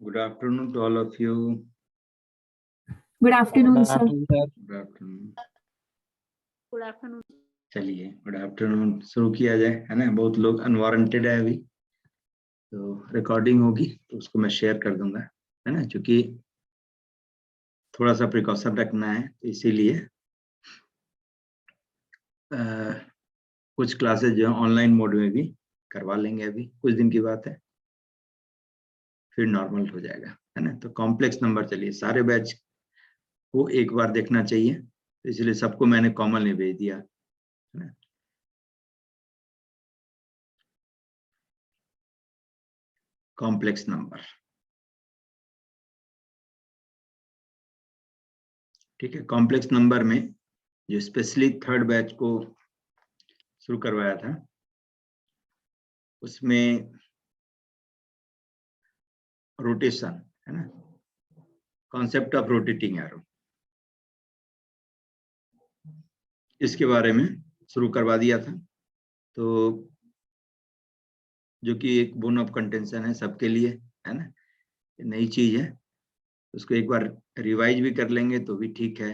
Good afternoon to all of you. Good afternoon, sir. Good afternoon. Good afternoon. चलिए good afternoon शुरू किया जाए, है ना। बहुत लोग अनवारंटेड है अभी, तो रिकॉर्डिंग होगी तो उसको मैं शेयर कर दूंगा, है ना, क्योंकि थोड़ा सा प्रिकॉशन रखना है, तो इसीलिए कुछ क्लासेस जो है ऑनलाइन मोड में भी करवा लेंगे, अभी कुछ दिन की बात है, फिर नॉर्मल हो जाएगा, है ना। तो कॉम्प्लेक्स नंबर, चलिए सारे बैच को एक बार देखना चाहिए, तो इसलिए सबको मैंने कॉमन में भेज दिया, है ना। कॉम्प्लेक्स नंबर, ठीक है। कॉम्प्लेक्स नंबर में जो स्पेशली थर्ड बैच को शुरू करवाया था, उसमें रोटेशन, है ना, कॉन्सेप्ट ऑफ रोटेटिंग एरो, इसके बारे में शुरू करवा दिया था। तो जो कि एक बोन ऑफ कंटेंशन है सबके लिए, है ना, नई चीज है, उसको एक बार रिवाइज भी कर लेंगे तो भी ठीक है,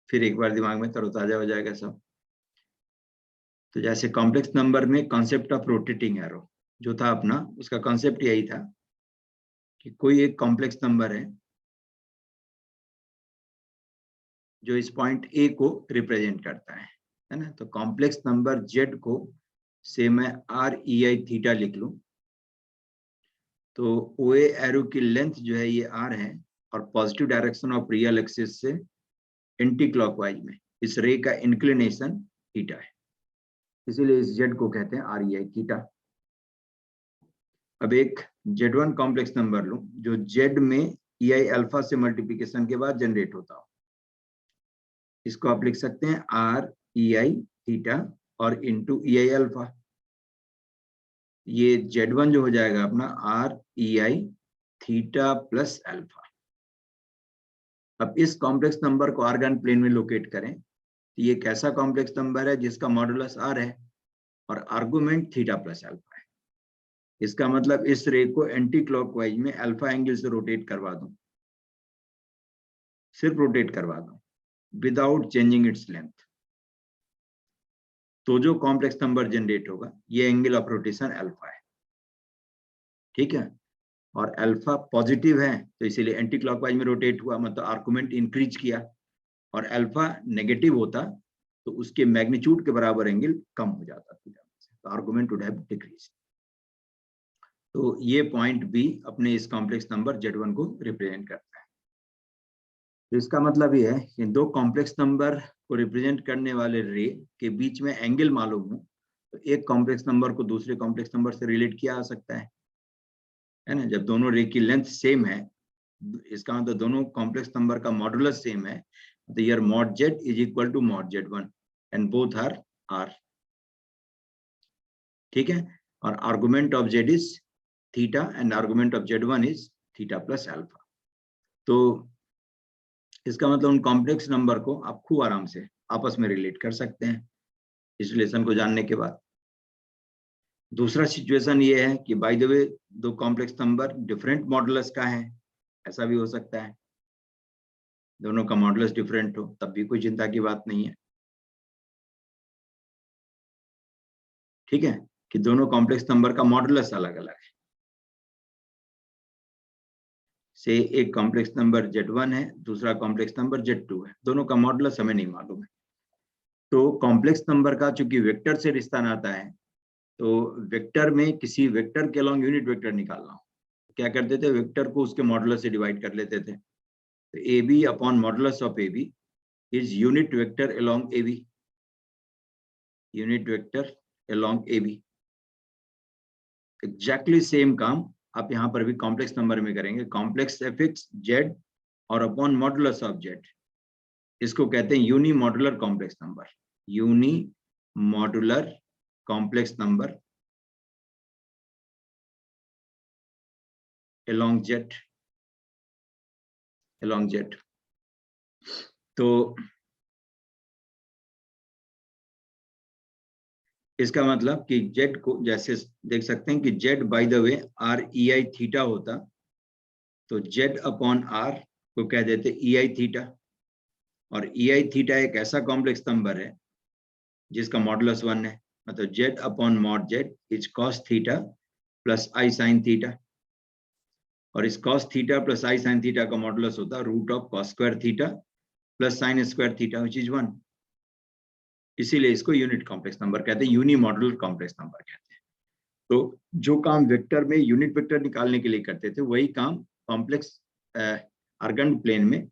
फिर एक बार दिमाग में तरोताजा हो जाएगा सब। तो जैसे कॉम्प्लेक्स नंबर में कॉन्सेप्ट ऑफ रोटेटिंग एरो जो था अपना, उसका कॉन्सेप्ट यही था कि कोई एक कॉम्प्लेक्स नंबर है जो इस पॉइंट ए को रिप्रेजेंट करता है ना। तो कॉम्प्लेक्स नंबर जेड को से मैं आर ई आई थीटा लिख लूं, तो ओ एरो की लेंथ जो है ये आर है, और positive direction of real axis से एंटी क्लॉकवाइज में इस रे का इंक्लिनेशन थीटा है, इसीलिए इस जेड को कहते हैं आर ई आई थीटा। अब एक Z1 कॉम्प्लेक्स नंबर लूं जो जेड में ई आई अल्फा से मल्टीप्लिकेशन के बाद जनरेट होता हो, इसको आप लिख सकते हैं आर ई आई थीटा और इंटू ई आई अल्फा। ये Z1 जो हो जाएगा अपना आर ई आई थीटा प्लस अल्फा। अब इस कॉम्प्लेक्स नंबर को आर्गन प्लेन में लोकेट करें, तो ये कैसा कॉम्प्लेक्स नंबर है जिसका मॉडुलस आर है और आर्गुमेंट थीटा प्लस अल्फा है। इसका मतलब इस रे को एंटी क्लॉकवाइज में अल्फा एंगल से रोटेट करवा दूं, सिर्फ रोटेट करवा दूं, विदाउट चेंजिंग इट्स लेंथ, तो जो कॉम्प्लेक्स नंबर जनरेट होगा ये एंगल ऑफ रोटेशन अल्फा है, ठीक है। और अल्फा पॉजिटिव है तो इसीलिए एंटी क्लॉकवाइज में रोटेट हुआ, मतलब आर्गुमेंट इंक्रीज किया। और अल्फा नेगेटिव होता तो उसके मैग्नीट्यूड के बराबर एंगल कम हो जाता, तो आर्गुमेंट वुड हैव डिक्रीज। तो ये पॉइंट भी अपने इस कॉम्प्लेक्स नंबर Z1 को रिप्रेजेंट करता है। तो इसका मतलब ये है कि दो कॉम्प्लेक्स नंबर को रिप्रेजेंट करने वाले रे के बीच में एंगल मालूम हो तो एक कॉम्प्लेक्स नंबर को दूसरे कॉम्प्लेक्स नंबर से रिलेट किया जा सकता है ना। जब दोनों रे की लेंथ सेम है, इसका मतलब दोनों कॉम्प्लेक्स नंबर का मॉडुलस सेम है, तो here mod z is equal to mod z1 and both are r, ठीक है। और argument of z is theta and argument of z1 is theta plus alpha. तो इसका मतलब उन कॉम्प्लेक्स नंबर को आप खूब आराम से आपस में रिलेट कर सकते हैं इस रिलेशन को जानने के बाद। दूसरा सिचुएशन ये है कि बाय द वे दो कॉम्प्लेक्स नंबर डिफरेंट मॉडुलस का है, ऐसा भी हो सकता है, दोनों का मॉडुलस डिफरेंट हो तब भी कोई चिंता की बात नहीं है, ठीक है, कि दोनों कॉम्प्लेक्स नंबर का मॉडुलस अलग अलग है। से एक कॉम्प्लेक्स नंबर Z1 है, दूसरा कॉम्प्लेक्स नंबर Z2 है, दोनों का मॉडुलस हमें नहीं मालूम है। तो कॉम्प्लेक्स नंबर का चूंकि वेक्टर से रिश्ता नाता है, तो वेक्टर में किसी वेक्टर के अलॉन्ग यूनिट वेक्टर निकालना हो, क्या करते थे, वेक्टर को उसके मॉडुलस से डिवाइड कर लेते थे। तो AB upon modulus of AB is unit vector along AB, unit vector along AB। Exactly same काम आप यहाँ पर भी कॉम्प्लेक्स नंबर में करेंगे, कॉम्प्लेक्स एफिक्स Z और अपॉन मॉडुलस ऑफ Z, इसको कहते हैं unimodular complex number, unimodular complex number along Z, along Z। तो इसका मतलब कि Z को जैसे देख सकते हैं कि Z by the way REI theta होता, तो Z अपॉन R को कह देते EI थीटा, और EI थीटा एक ऐसा कॉम्प्लेक्स नंबर है जिसका मॉडुलस 1 है, मतलब Z upon mod Z is cos theta plus I sin theta, और इस cos theta plus I sin theta का मॉडुलस होता है root of cos square theta plus sin square theta which is 1, इसीलिए इसको यूनिट कॉम्प्लेक्स नंबर कहते हैं, unimodular complex number कहते हैं। तो जो काम वेक्टर में यूनिट वेक्टर निकालने के लिए करते थे वही काम कॉम्प्लेक्स आर्गन प्लेन में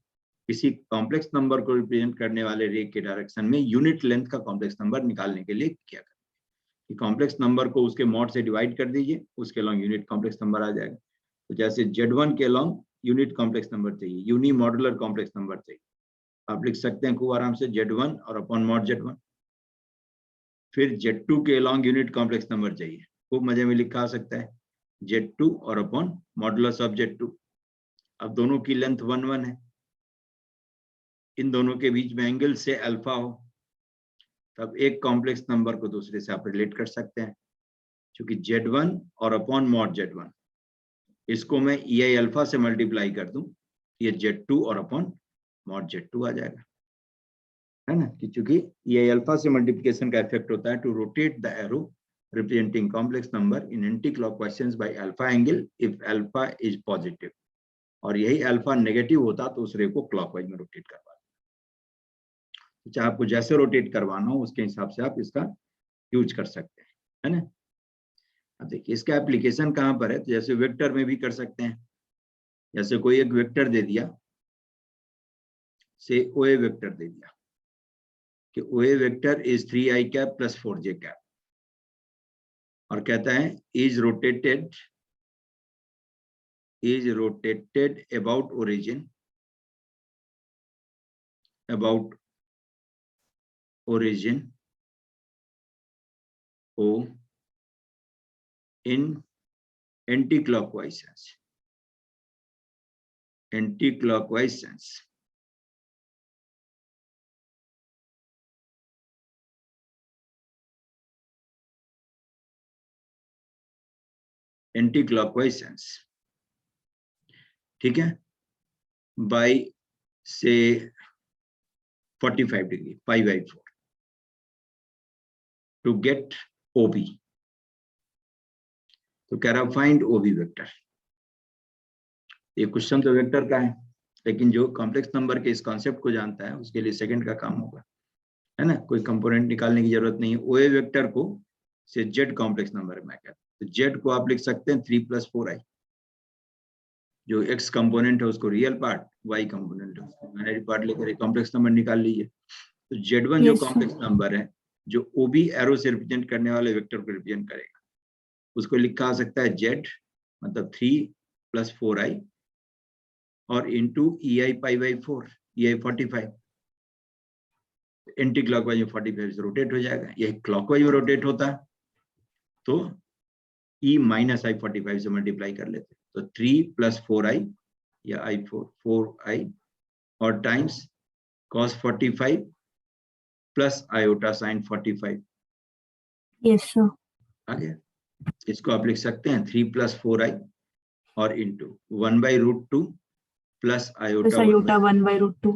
किसी कॉम्प्लेक्स नंबर को रिप्रेजेंट करने वाले रे के डायरेक्शन में यूनिट लेंथ का कॉम्प्लेक्स नंबर निकालने के लिए किया करते हैं। कि कॉम्प्लेक्स नंबर को उसके मॉड से डिवाइड कर दीजिए, उसके अलॉन्ग यूनिट कॉम्प्लेक्स नंबर आ जाएगा। तो जैसे Z1 के अलॉन्ग यूनिट कॉम्प्लेक्स नंबर चाहिए, यूनी मॉडुलर कॉम्प्लेक्स नंबर चाहिए, आप लिख सकते हैं खूब आराम से Z1 और अपॉन मॉड Z1। फिर Z2 के अलॉन्ग यूनिट कॉम्प्लेक्स नंबर चाहिए, खूब मजे में लिखा आ सकता है Z2 और अपॉन मॉडुलस ऑफ Z2। अब दोनों की लेंथ 1 1 है, इन दोनों के बीच में एंगल से अल्फा हो, तब एक कॉम्प्लेक्स नंबर को दूसरे से आप रिलेट कर सकते हैं। क्योंकि Z1 और अपॉन मॉड Z1, इसको मैं EI अल्फा से मल्टीप्लाई कर दूं, ये Z2 और अपॉन मॉड Z2 आ जाएगा, है ना। कि चूंकि EI अल्फा से मल्टीप्लिकेशन का इफेक्ट होता है to rotate the arrow representing complex number in anti-clockwise by alpha angle if alpha is positive, और यही अल्फा नेगेटिव होता तो उस रे को क्लॉकवाइज में रोटेट करवा, तो चाहे आपको जैसे रोटेट करवाना हो उसके हिसाब से आप इसका यूज कर सकते हैं, है ना। अब देखिए इसका एप्लीकेशन कहाँ पर है, तो जैसे वेक्टर में भी कर सकते हैं। जैसे कोई एक वेक्टर दे दिया, से OA वेक्टर दे दिया कि OA vector is 3i cap plus 4j cap, और कहता है is rotated about origin O in anti-clockwise sense, ठीक है, बाय से 45 degree, pi by 4 to get OB. तो कह रहा फाइंड ओबी वेक्टर। ये क्वेश्चन तो वेक्टर का है, लेकिन जो कॉम्प्लेक्स नंबर के इस कॉन्सेप्ट को जानता है उसके लिए सेकंड का काम होगा, है ना। कोई कंपोनेंट निकालने की जरूरत नहीं है। ओए वेक्टर को से जेड कॉम्प्लेक्स नंबर में कहते हैं। तो जेड को आप लिख सकते हैं 3 + 4i। जो एक्स कंपोनेंट है उसको रियल पार्ट, वाई कंपोनेंट है उसको इमेजिनरी पार्ट लेकर कॉम्प्लेक्स नंबर निकाल लीजिए। तो Z1 जो Yes, sir. कॉम्प्लेक्स नंबर है, जो ओबी एरो से रिप्रेजेंट करने वाले वेक्टर को रिप्रेजेंट करेगा, उसको लिखा जा सकता है Z मतलब 3 + 4i और into EI pi by 4, EI 45। Anti clockwise में 45 से रोटेट हो जाएगा, यही क्लॉकवाइज में रोटेट होता है तो E - I 45 से मल्टीप्लाई कर लेते। तो 3 + 4i या I4 और times cos 45 plus iota sin 45। Yes, sir. आगे इसको आप लिख सकते हैं 3 + 4i और into 1/√2 plus Plus iota iota 1/√2.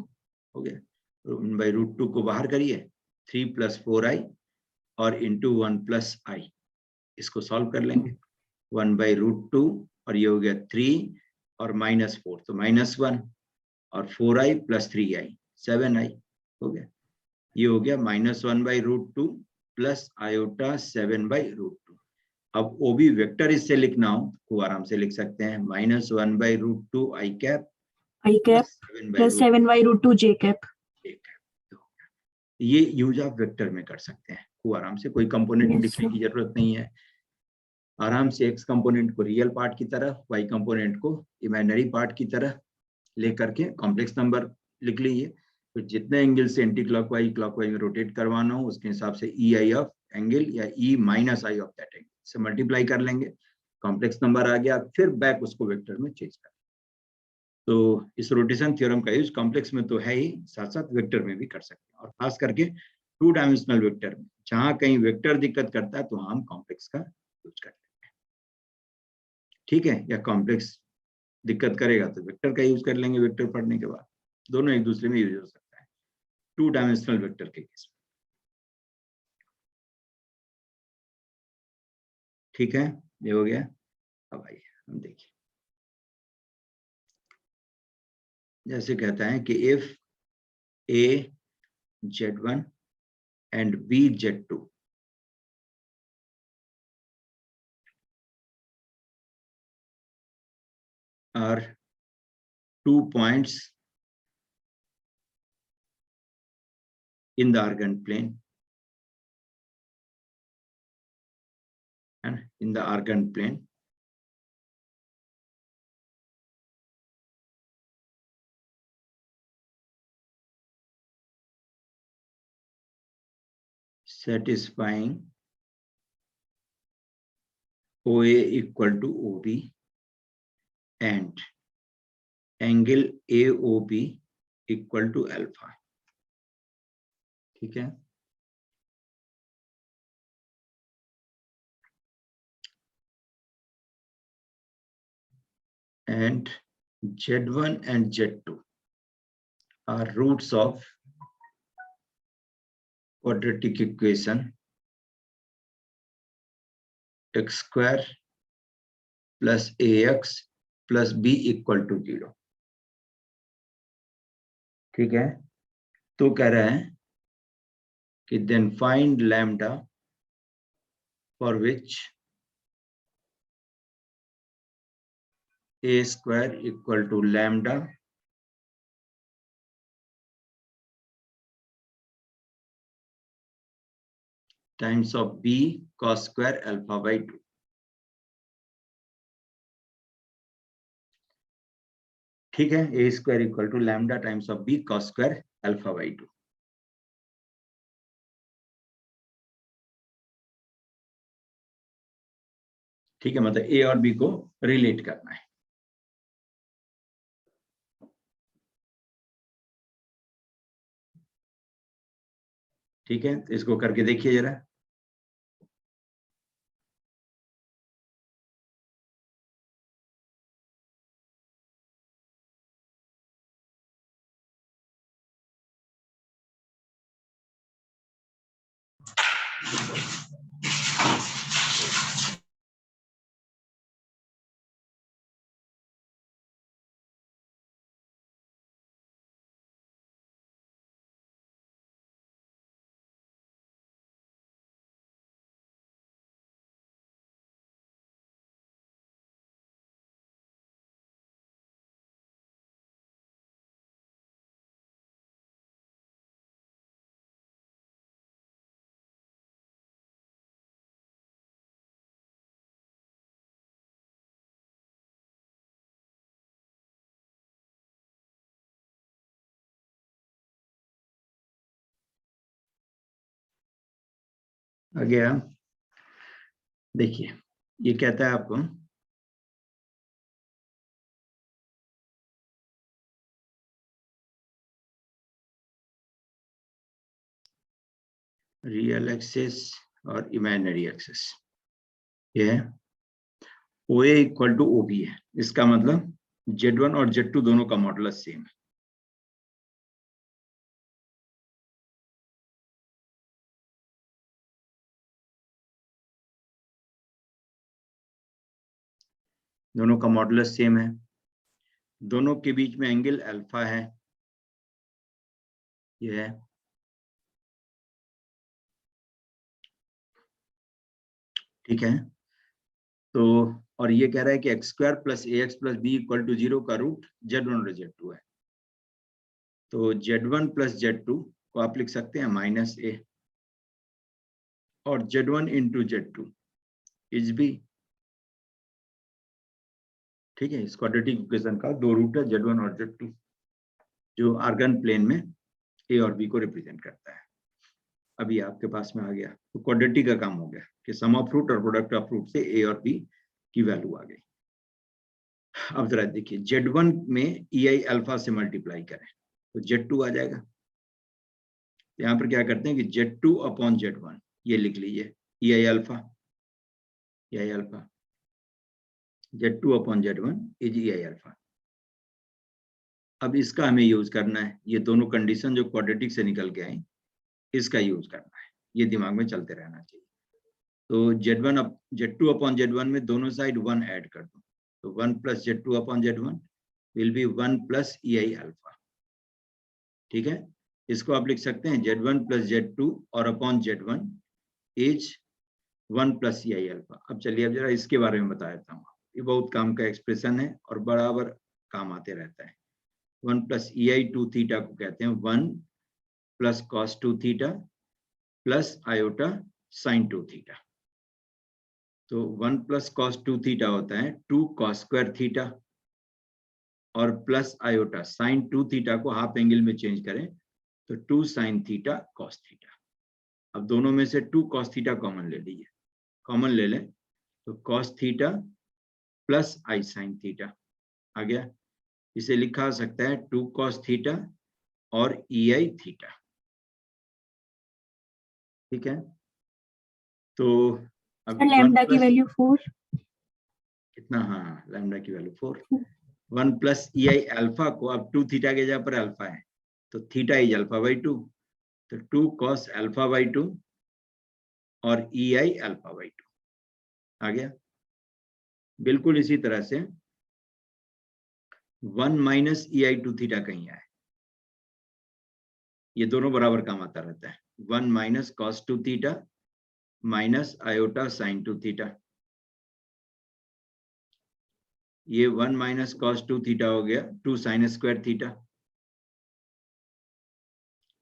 हो गया। 1/√2 को बाहर करिए, 3 + 4i और इंटू 1 + i। इसको सॉल्व कर लेंगे। 1/√2 और ये हो गया 3 और -4 तो -1 और 4i + 3i 7i हो गया। ये हो गया -1/√2 प्लस आयोटा 7/√2। अब ओबी वेक्टर इससे लिखना हो तो आराम से लिख सकते हैं -1/√2 i cap I cap plus 7/√2 j cap. ये यूज ऑफ वेक्टर में कर सकते हैं वो आराम से, कोई कंपोनेंट Yes, लिखने sir. की जरूरत नहीं है। आराम से एक्स कंपोनेंट को रियल पार्ट की तरह, वाई कंपोनेंट को इमेजिनरी पार्ट की तरह लेकर के कॉम्प्लेक्स नंबर लिख लीजिए। तो जितने एंगल से एंटी क्लॉकवाइज में रोटेट करवाना हो उसके हिसाब से EI ऑफ एंगल या E - I of that angle से मल्टीप्लाई कर लेंगे, कॉम्प्लेक्स नंबर आ गया। फिर बैक उसको वेक्टर में चेंज कर। तो इस रोटेशन थ्योरम का यूज कॉम्प्लेक्स में तो है ही, साथ साथ वेक्टर में भी कर सकते हैं, और खास करके 2 डायमेंशनल वेक्टर में जहां कहीं वेक्टर दिक्कत करता है तो हम कॉम्प्लेक्स का यूज करते हैं, ठीक है। या कॉम्प्लेक्स दिक्कत करेगा तो वेक्टर का यूज कर लेंगे वेक्टर पढ़ने के बाद। दोनों एक दूसरे में यूज हो सकता है 2 डायमेंशनल वेक्टर के केस में, ठीक है। ये हो गया। अब आइए हम देखिए, जैसे कहता है कि if A Z1 and B Z2 are 2 points in the argand plane, and in the argand plane satisfying OA equal to OB and angle AOB equal to alpha, ठीक है। And Z1 and Z2 are roots of quadratic equation x square plus AX plus B equal to 0, ठीक है। तो कह रहे हैं कि then find lambda for which A square equal to lambda times of B cos square alpha by 2, ठीक है। A square equal to lambda times of B cos square alpha by 2, ठीक है। मतलब A और B को relate करना है, ठीक है। तो इसको करके देखिए जरा। आ गया। देखिए ये कहता है आपको रियल एक्सेस और इमेजिनरी एक्सेस, ये है OA इक्वल टू OB है। इसका मतलब Z1 और Z2 दोनों का मॉडुलस सेम है। दोनों का मॉडुलस सेम है, दोनों के बीच में एंगल अल्फा है, ये है। ठीक है, तो और ये कह रहा है कि x² + AX + B = 0 का रूट Z1 और Z2 है। तो Z1 + Z2 को आप लिख सकते हैं -A और Z1 × Z2 इज B। ठीक है, इस क्वाड्रेटिक इक्वेशन का दो रूट है, Z1 और Z2, जो आर्गन प्लेन में A और B को रिप्रेजेंट करता है। अभी आपके पास में आ गया, तो क्वाड्रेटिक का काम हो गया कि सम ऑफ रूट और प्रोडक्ट ऑफ रूट से A और B की वैल्यू आ गई। अब जरा देखिए, Z1 में EI अल्फा से मल्टीप्लाई करें तो Z2 आ जाएगा। यहाँ पर क्या करते हैं कि Z2 अपॉन Z1 ये लिख लीजिए, EI alpha, EI alpha, Z2 upon Z1 is EI alpha. अब इसका हमें यूज करना है, ये दोनों कंडीशन जो क्वाड्रेटिक से निकल के आई, इसका यूज करना है, ये दिमाग में चलते रहना चाहिए। तो Z2 अपॉन Z1 में दोनों साइड 1 ऐड कर दो, तो 1 + Z2 upon Z1 will be 1 + EI alpha. ठीक है, इसको आप लिख सकते हैं Z1 + Z2 और upon Z1 is 1 + EI alpha. अब चलिए अब जरा इसके बारे में बता देता हूँ, ये बहुत काम का एक्सप्रेशन है और बराबर काम आते रहता है। 1 + EI 2 थीटा को कहते हैं 1 + cos 2 theta plus iota sin 2 theta. तो 1 + cos 2 थीटा होता है 2 cos² थीटा और प्लस आयोटा sin 2 थीटा को हाफ एंगल में चेंज करें तो 2 sin थीटा cos थीटा। अब दोनों में से 2 cos थीटा कॉमन ले लीजिए, कॉमन ले लें तो cos theta plus I sin theta आ गया। इसे लिखा जा सकता है 2 cos थीटा और EI थीटा। ठीक है, तो अब लैम्डा की वैल्यू 4 कितना, हाँ लैम्डा की वैल्यू 4। 1 + EI अल्फा को अब 2 थीटा के जगह पर अल्फा है तो थीटा इज α/2, तो 2 cos α/2 और EI α/2 आ गया। बिल्कुल इसी तरह से 1 - EI 2 थीटा कहीं आए, ये दोनों बराबर काम आता रहता है। 1 - cos 2 theta minus iota sin 2 theta, ये 1 - cos 2 थीटा हो गया 2 sin² theta.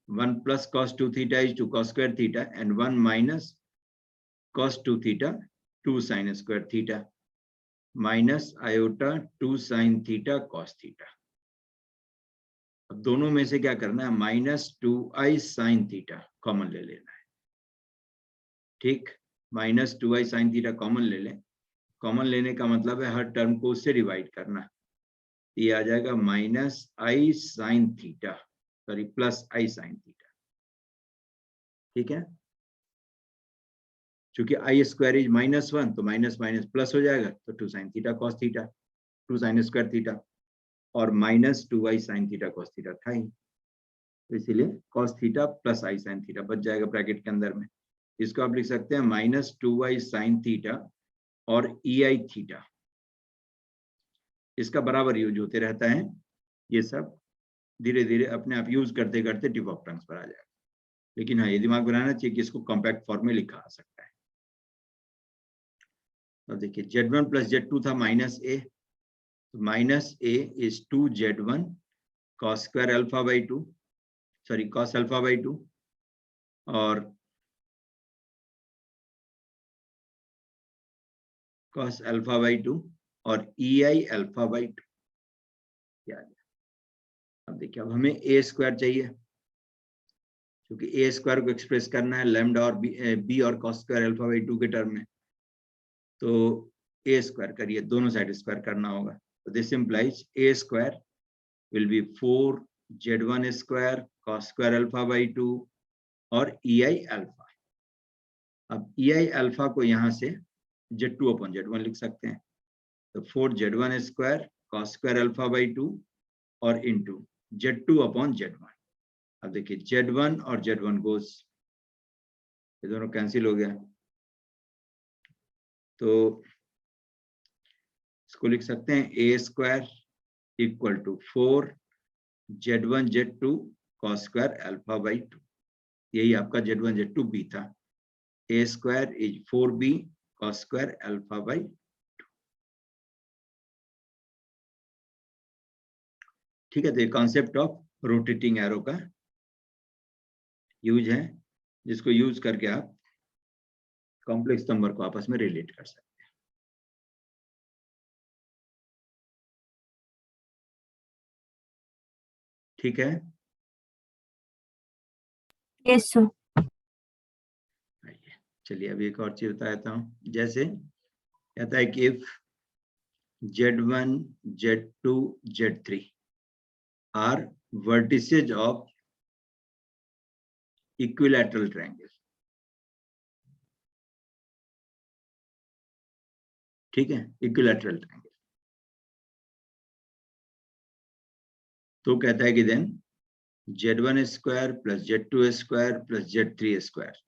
1 + cos 2 theta is 2 cos² theta and 1 - cos 2 theta 2 sin² theta minus iota 2 sin theta cos theta। अब दोनों में से क्या करना है, -2i sin theta कॉमन ले लेना है। ठीक, -2i sin theta कॉमन ले लें। कॉमन लेने का मतलब है हर टर्म को उससे डिवाइड करना। ये आ जाएगा -i sin theta, sorry +i sin theta। ठीक है, चूंकि I² इज -1 तो माइनस माइनस प्लस हो जाएगा, तो 2 sin theta cos theta 2 sin² theta और -2i sin theta cos theta था ही, तो इसीलिए cos theta plus i sin theta बच जाएगा ब्रैकेट के अंदर में। इसको आप लिख सकते हैं -2i sin थीटा और EI थीटा, इसका बराबर यूज होते रहता है। ये सब धीरे धीरे अपने आप यूज करते करते टिप ऑफ टंग्स पर आ जाएगा, लेकिन हाँ ये दिमाग बनाना चाहिए कि इसको कॉम्पैक्ट फॉर्म में लिखा आ सकता है। तो देखिए Z1 + Z2 था -A, तो -A is 2Z1 cos² α/2, sorry cos α/2 और cos α/2 और EI α/2 क्या है। अब देखिए अब हमें A² चाहिए, क्योंकि ए स्क्वायर को एक्सप्रेस करना है लैम्डा और बी और कॉस स्क्वायर अल्फा बाई 2 के टर्म में, तो ए स्क्वायर करिए, दोनों साइड स्क्वायर करना होगा। तो this implies A square will be 4z1 square cos square alpha by 2 और ei अल्फा। अब ei अल्फा को यहाँ से z2 अपॉन z1 लिख सकते हैं, तो 4z1 square cos square alpha by 2 और इंटू z2 अपॉन z1। अब देखिए z1 और z1 गोज, ये दोनों कैंसिल हो गया, तो इसको लिख सकते हैं A square equal to 4z1 z2 cos square alpha by 2। यही आपका z1 z2 बी था। A square is 4b cos square alpha by 2। ठीक है, तो ये कॉन्सेप्ट ऑफ रोटेटिंग एरो का यूज है, जिसको यूज करके आप कॉम्प्लेक्स नंबर को आपस में रिलेट कर सकते हैं। ठीक है, यस सर। चलिए अभी एक और चीज बता देता हूँ। जैसे कहता है कि if z1 z2 z3 are vertices of equilateral triangle, ठीक है, इक्विलैटरल ट्रायंगल, तो कहता है कि then z1 square plus z2 square plus z3 square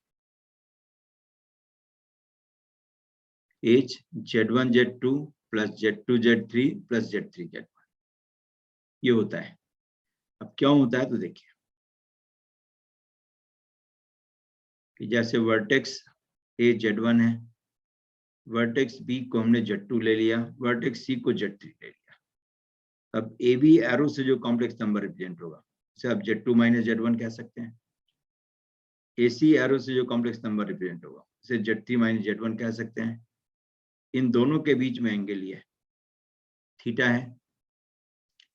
is z1 z2 plus z2 z3 plus z3 z1। ये होता है। अब क्यों होता है, तो देखिए कि जैसे वर्टेक्स ए z1 है, वर्टेक्स बी को हमने z2 ले लिया, वर्टेक्स सी को z3 ले लिया। अब ए बी एरो से जो कॉम्प्लेक्स नंबर रिप्रेजेंट होगा उसे आप z2 माइनस z1 कह सकते हैं। AC एरो से जो कॉम्प्लेक्स नंबर रिप्रेजेंट होगा उसे z3 माइनस z1 कह सकते हैं। इन दोनों के बीच में एंगल ये थीटा है,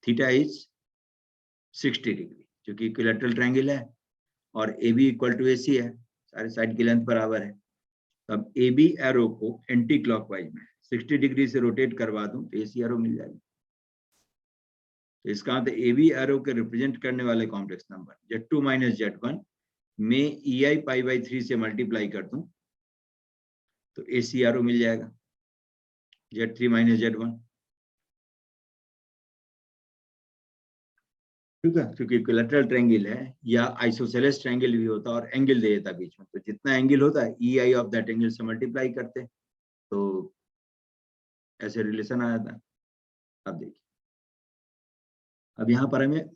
थीटा इज 60 डिग्री, जो कि इक्विलैटरल ट्रायंगल है, और AB इक्वल टू AC है, सारे साइड की लेंथ बराबर है। अब AB एरो को एंटी क्लॉकवाइज में 60 डिग्री से रोटेट करवा दूं तो AC एरो मिल जाएगी। तो इसका मतलब AB एरो के रिप्रेजेंट करने वाले complex number z2 minus z1 में EI पाई बाई 3 से मल्टीप्लाई कर दूं तो AC एरो मिल जाएगा z3 माइनस z1। ठीक है, क्योंकि इक्विलैटरल ट्रायंगल है या आइसोसेलेस ट्रायंगल भी होता है और एंगल दे देता बीच में, तो जितना एंगल होता है EI ऑफ दैट एंगल से मल्टीप्लाई करते, तो ऐसे रिलेशन आ जाता है। अब देखिए, अब यहाँ पर हमें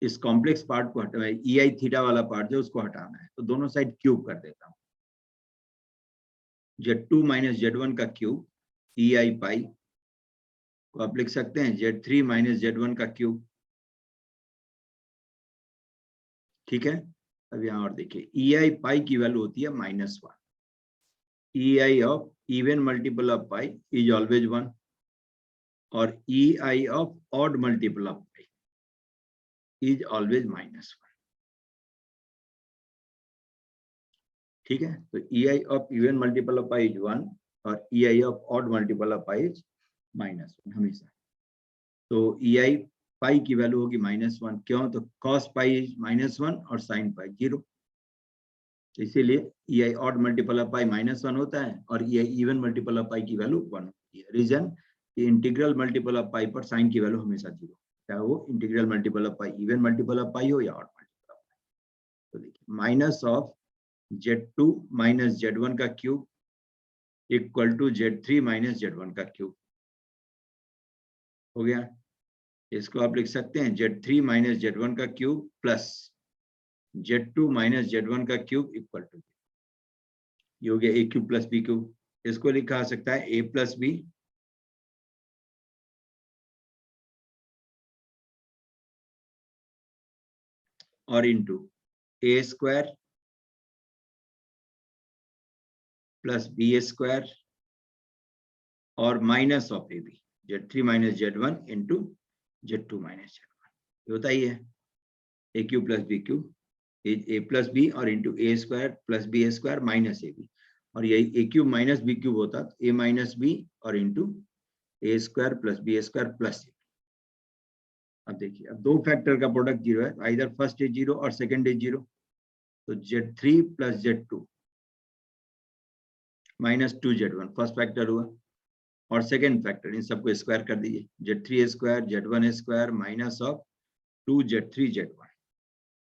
इस कॉम्प्लेक्स पार्ट को हटाना है, EI थीटा वाला पार्ट जो उसको हटाना है, तो दोनों साइड क्यूब कर देता हूँ। z2 माइनस z1 का क्यूब EI पाई को आप लिख सकते हैं z3 माइनस z1 का क्यूब। ठीक है, अब यहाँ और देखिए EI पाई की वैल्यू होती है -1। EI of even multiple of pi is always 1 और EI of odd multiple of pi is always -1। ठीक है, तो EI of even multiple of pi is 1 और EI of odd multiple of pi is -1 हमेशा। तो EI पाई की value होगी -1, क्यों, तो cos पाई इज -1 और sin पाई 0, इसीलिए EI odd multiple of pi -1 होता है और EI even multiple of pi की वैल्यू 1 होती है। Reason, integral multiple of pi पर साइन की वैल्यू हमेशा 0, चाहे वो integral multiple of pi even multiple of pi हो या ऑड मल्टीपल ऑफ पाई। तो देखिए minus of z2 minus z1 का cube equal to z3 minus z1 का क्यूब हो गया। इसको आप लिख सकते हैं z3 माइनस z1 का cube plus z2 minus z1 का क्यूब इक्वल टू, ये हो गया a cube plus b cube. इसको लिखा जा सकता है a प्लस बी और into a square plus b square और minus of ab z3 minus z1 into z2 minus z1, ये होता ही है a cube plus b cube. Is A plus B और into A square plus B A square minus A B, और यही A cube minus B cube होता तो A minus B और into A square plus B A square plus ए। अब देखिए, अब दो फैक्टर का प्रोडक्ट जीरो है, आइदर फर्स्ट इज जीरो और सेकंड इज जीरो, तो Z3 plus Z2 minus 2Z1 first factor हुआ, और सेकंड फैक्टर इन सबको स्क्वायर कर दीजिए, Z3 square Z1 square minus of 2Z3 Z1,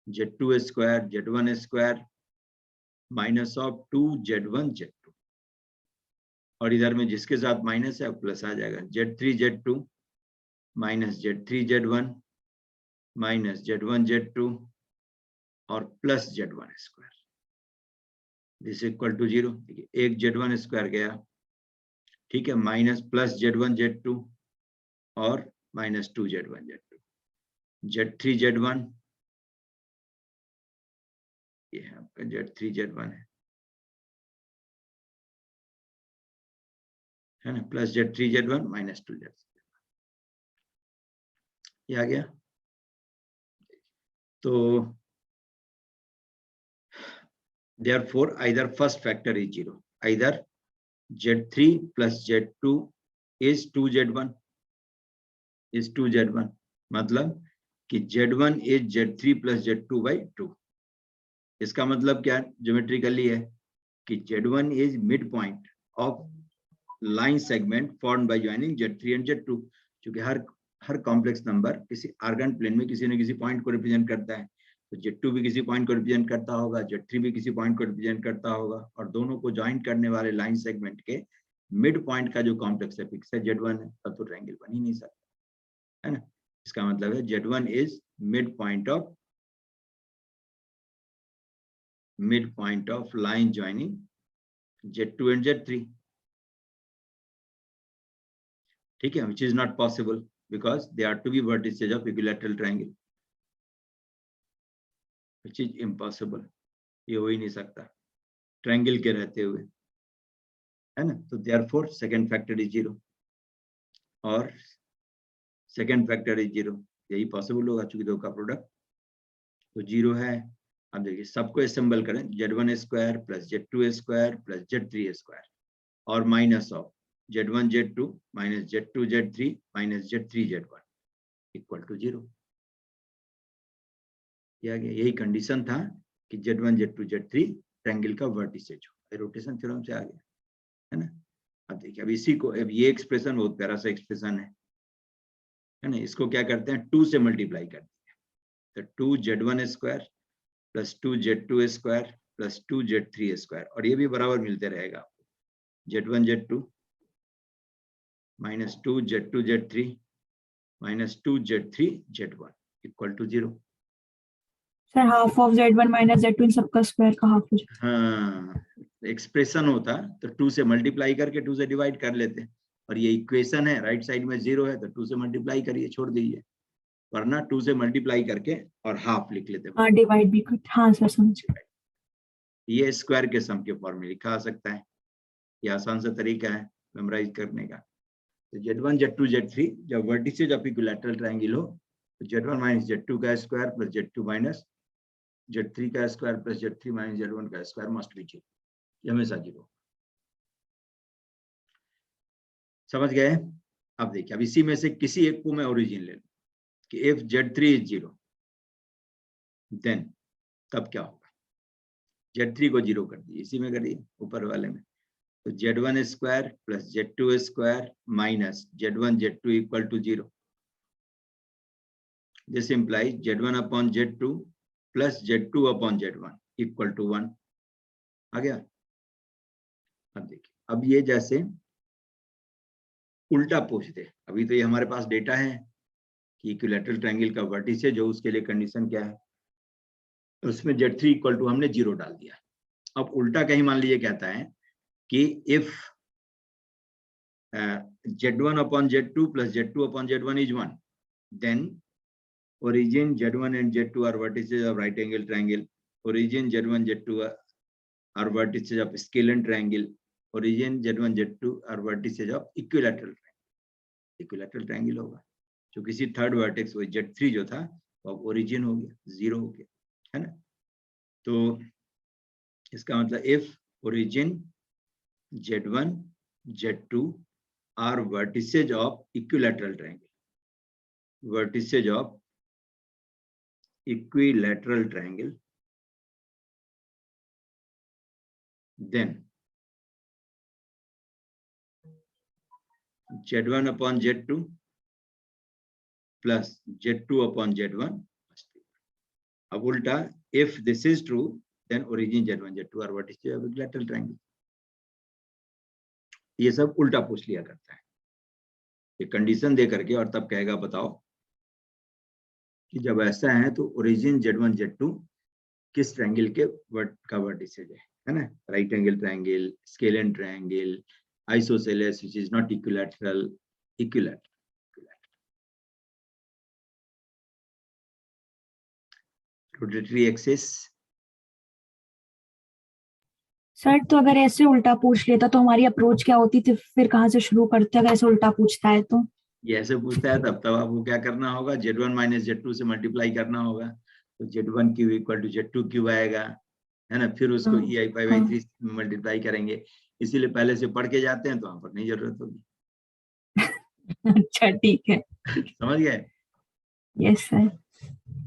Z2 square Z1 square minus of 2Z1 Z2, और इधर में जिसके साथ माइनस है प्लस आ जाएगा, Z3 Z2 minus Z3 Z1 minus Z1 Z2 और plus Z1 square, this equal to 0। देखिए, एक Z1 स्क्वायर गया, ठीक है, माइनस प्लस Z1 Z2 और minus 2Z1 Z2, Z3 Z1, ये है आपका Z3 Z1 है ना, plus Z3 Z1 minus 2Z3, ये आ गया। तो therefore either first factor is 0, either Z3 plus Z2 is 2Z1 is 2Z1, मतलब कि Z1 is Z3 plus Z2 by 2। इसका मतलब क्या ज्योमेट्रिकली है कि Z1 is midpoint of line segment formed by joining Z3 and Z2, क्योंकि हर complex number किसी argon plane में किसी न किसी पॉइंट को रिप्रेजेंट करता है, तो Z2 भी किसी पॉइंट को रिप्रेजेंट करता होगा, Z3 भी किसी पॉइंट को रिप्रेजेंट करता होगा, और दोनों को ज्वाइंट करने वाले लाइन सेगमेंट के मिड पॉइंट का जो कॉम्प्लेक्स है फिक्स है Z1 है, तब तो ट्रायंगल बन ही नहीं सकता, है ना। इसका मतलब है Z1 is mid point of line joining Z2 and Z3, ठीक है, which is not possible because they are to be vertices of equilateral triangle, which is impossible, ये हो ही नहीं सकता ट्रायंगल के रहते हुए, है ना। तो therefore second factor is 0 और second factor is 0, यही पॉसिबल होगा चूंकि दो का प्रोडक्ट तो 0 है। अब देखिए, सबको असेंबल करें, Z1 square plus Z2 square plus Z3 square और minus of Z1 Z2 minus Z2 Z3 minus Z3 Z1 equal to 0। यही कंडीशन था कि Z1 Z2 Z3 ट्रायंगल का वर्टिसेज हो, रोटेशन थ्योरम से आ गया, है ना। अब देखिए, अब इसी को, अब ये एक्सप्रेशन बहुत प्यारा सा एक्सप्रेशन है ना, इसको क्या करते हैं 2 से मल्टीप्लाई करते हैं, तो 2Z1 square plus 2Z2 square plus 2Z3 square, और ये भी बराबर मिलते रहेगा आपको, Z1 Z2 minus 2Z2 Z3 minus 2Z3 Z1 equal to 0। Sir half of Z1 minus Z2 इन सबका स्क्वायर का हाफ हो जाता है। हाँ, एक्सप्रेशन होता तो 2 से मल्टीप्लाई करके 2 से डिवाइड कर लेते, और ये इक्वेशन है, राइट साइड में 0 है तो 2 से मल्टीप्लाई करिए, छोड़ दीजिए, वरना 2 से मल्टीप्लाई करके और हाफ लिख लेते। हाँ, डिवाइड भी कर, हाँ सर समझ गए। ये स्क्वायर के सम के फॉर्म में लिखा आ सकता है, ये आसान सा तरीका है मेमोराइज करने का। तो Z1 Z2 Z3 जब वर्टिसेज ऑफ इक्विलैटरल ट्रायंगल हो तो Z1 माइनस Z2 का square plus Z2 minus Z3 का square plus Z3 minus Z1 का स्क्वायर मस्ट बी 0, ये हमेशा 0। समझ गए। अब देखिए, अब इसी में से किसी एक को मैं ओरिजिन ले लूं कि इफ Z3 इज 0 देन तब क्या होगा, Z3 को 0 कर दिए, इसी में करिए ऊपर वाले में, तो Z1 square plus Z2 square minus Z1 Z2 equal to 0, this implies Z1 upon Z2 plus Z2 upon Z1 equal to 1। आ गया। अब देखिए, अब ये जैसे उल्टा पूछते, अभी तो ये हमारे पास डेटा है कि इक्विलैटरल ट्रायंगल का वर्टिसेज जो, उसके लिए कंडीशन क्या है, उसमें Z3 इक्वल टू हमने 0 डाल दिया। अब उल्टा कहीं मान लीजिए कहता है कि if Z1 upon Z2 plus Z2 upon Z1 is 1, then origin Z1 and Z2 are vertices of right angle triangle, origin Z1 Z2 are vertices of scalene triangle, origin Z1 Z2 are vertices of equilateral triangle। equilateral triangle होगा जो किसी third vertex, वो Z3 जो था वो origin हो गया, 0 हो गया, है ना। तो इसका मतलब if origin Z1 Z2 are vertices of equilateral triangle, vertices of equilateral triangle, then Z1 upon Z2 plus Z2 upon Z1 must be. अब उल्टा, if this is true, then origin Z1 Z2 are vertices of equilateral triangle. ये सब उल्टा पूछ लिया करता है, ये कंडीशन दे करके, और तब कहेगा बताओ कि जब ऐसा है तो ओरिजिन Z1 Z2 किस ट्रायंगल के का वर्टिसेज है ना? Right angle triangle, scalene triangle, isosceles which is not equilateral, equilateral. Rotatory axis. Sir तो अगर ऐसे उल्टा पूछ लेता तो हमारी अप्रोच क्या होती थी, फिर कहाँ से शुरू करते अगर ऐसे उल्टा पूछता है तो? ये ऐसे पूछता है तब आपको क्या करना होगा, Z1 माइनस Z2 से मल्टीप्लाई करना होगा, तो Z1 Q equal to Z2 Q आएगा, है ना? फिर उसको EI पाई बाई 3 में मल्टीप्लाई करेंगे, इसीलिए पहले से पढ़ के जाते हैं तो वहां पर नहीं जरूरत होगी। अच्छा ठीक है, समझ गए? Yes sir.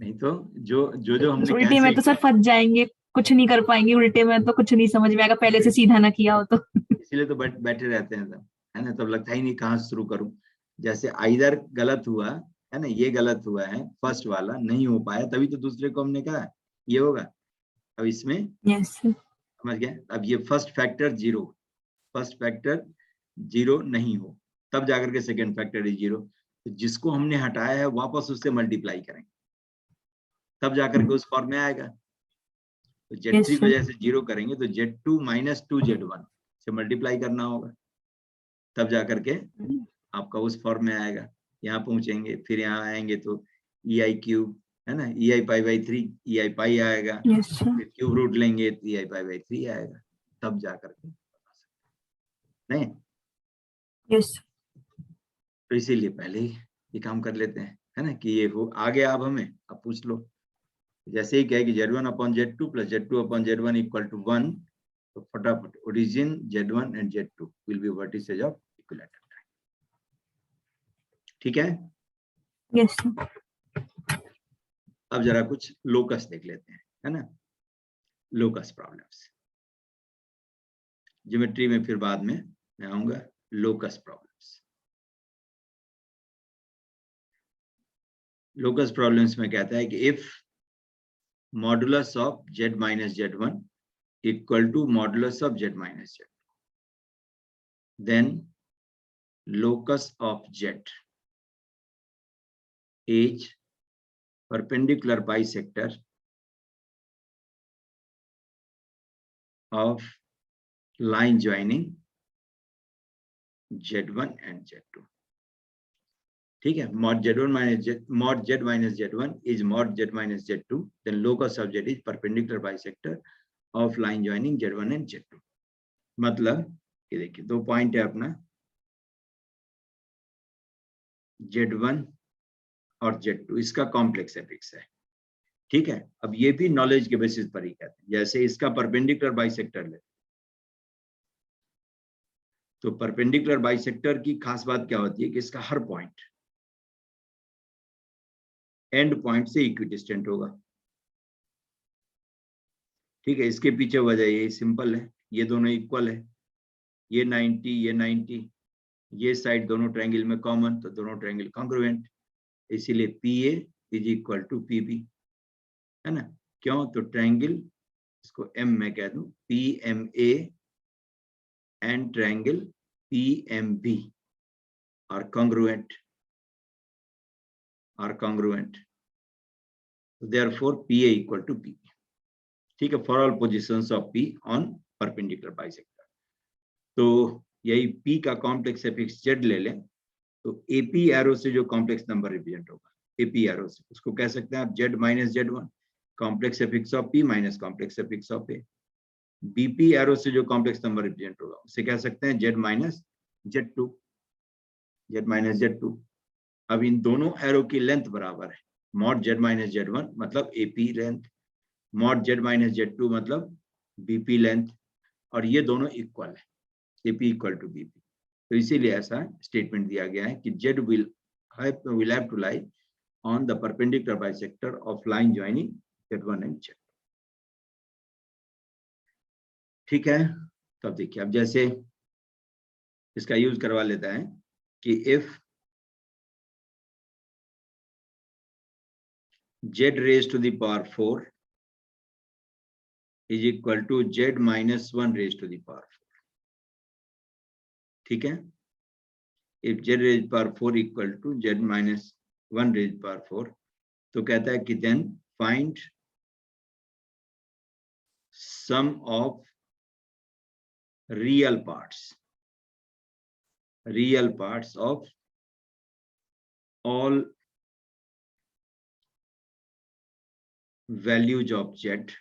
नहीं तो जो हमने उल्टे में तो सर फंस जाएंगे, कुछ नहीं कर पाएंगे, उल्टे में तो कुछ नहीं समझ में आएगा, पहले से सीधा ना किया हो तो। इसीलिए तो बैठे रहते हैं तब, है ना? तब लगता ही नहीं कहाँ से शुरू करूं। जैसे आइदर गलत हुआ है ना, ये गलत हुआ है, फर्स्ट वाला नहीं हो पाया, तभी तो दूसरे को हमने कहा ये होगा। अब इसमें यस समझ गए? अब ये फर्स्ट फैक्टर जीरो नहीं हो, तब जाकर के सेकंड फैक्टर इज जीरो, तो जिसको हमने हटाया है वापस उससे मल्टीप्लाई करेंगे, तब जाकर के उस फॉर्म में आएगा। तो Z3 को जैसे जीरो करेंगे तो Z2 माइनस 2Z1 से मल्टीप्लाई करना होगा, तब जाकर के आपका उस फॉर्म में आएगा। यहाँ पहुंचेंगे, फिर यहाँ आएंगे तो EI क्यूब, है ना, EI पाई बाई 3, EI पाई आएगा, फिर क्यूब रूट लेंगे तो EI पाई बाई 3 आएगा, तब जाकर के नहीं। यस तो इसीलिए पहले ही ये काम कर लेते हैं, है ना, कि ये हो आ गया। अब हमें अब पूछ लो, जैसे ही कहे कि Z1 upon Z2 plus Z2 upon Z1 equal to 1, तो फटाफट origin Z1 and Z2 will be vertices of equilateral. ठीक है? यस। अब जरा कुछ लोकस देख लेते हैं, है ना? लोकस प्रॉब्लम्स ज्योमेट्री में फिर बाद में मैं आऊंगा। लोकस प्रॉब्लम्स में कहता है कि if modulus of Z minus Z1 equal to modulus of Z minus Z2, then locus of Z is perpendicular bisector of line joining Z1 and Z2. ठीक है? mod Z1 minus mod Z minus Z1 is mod Z minus Z2, then locus of Z is perpendicular bisector of line joining Z1 and Z2. मतलब ये देखिए, दो point है अपना Z1 और Z2, इसका कॉम्प्लेक्स एपिक्स है। ठीक है? अब ये भी नॉलेज के बेसिस पर ही कहते हैं। जैसे इसका परपेंडिकुलर बाइसेक्टर ले, तो परपेंडिकुलर बाइसेक्टर की खास बात क्या होती है कि इसका हर पॉइंट एंड पॉइंट से इक्विडिस्टेंट होगा। ठीक है? इसके पीछे वजह ये सिंपल है, ये दोनों इक्वल है, ये 90 ये 90, ये साइड दोनों ट्रायंगल में कॉमन, तो दोनों ट्रायंगल कॉन्ग्रुएंट, इसीलिए PA is equal to PB, है ना? क्यों? तो ट्रायंगल, इसको M में कह दूं, PMA and triangle PMB are congruent. Therefore PA equal to PB. ठीक है? for all positions of P on perpendicular bisector. तो यही P का कॉम्प्लेक्स एपिक्स Z ले लें, तो AP एरो से जो कॉम्प्लेक्स नंबर रिप्रेजेंट होगा, AP एरो से, उसको कह सकते हैं आप Z minus Z1 complex affix of P minus complex affix of A। BP arrow से जो कॉम्प्लेक्स नंबर रिप्रेजेंट होगा उसे कह सकते हैं Z minus Z2, Z minus Z2। अब इन दोनों एरो की लेंथ बराबर है, मॉड Z माइनस Z1 मतलब AP length, mod Z minus Z two मतलब बीपी लेंथ, और ये दोनों इक्वल है, एपी इक्वल टू बीपी। तो इसीलिए ऐसा स्टेटमेंट दिया गया है कि Z will have to lie on the perpendicular bisector of line joining Z1 and Z2। ठीक है, तो अब देखिए, अब जैसे इसका यूज करवा लेता है कि if Z raised to the power 4 is equal to Z minus 1 raised to the power 4। ठीक है, if Z raised power 4 equal to Z minus 1 raised power 4, तो कहता है कि then find sum of real parts of all values of Z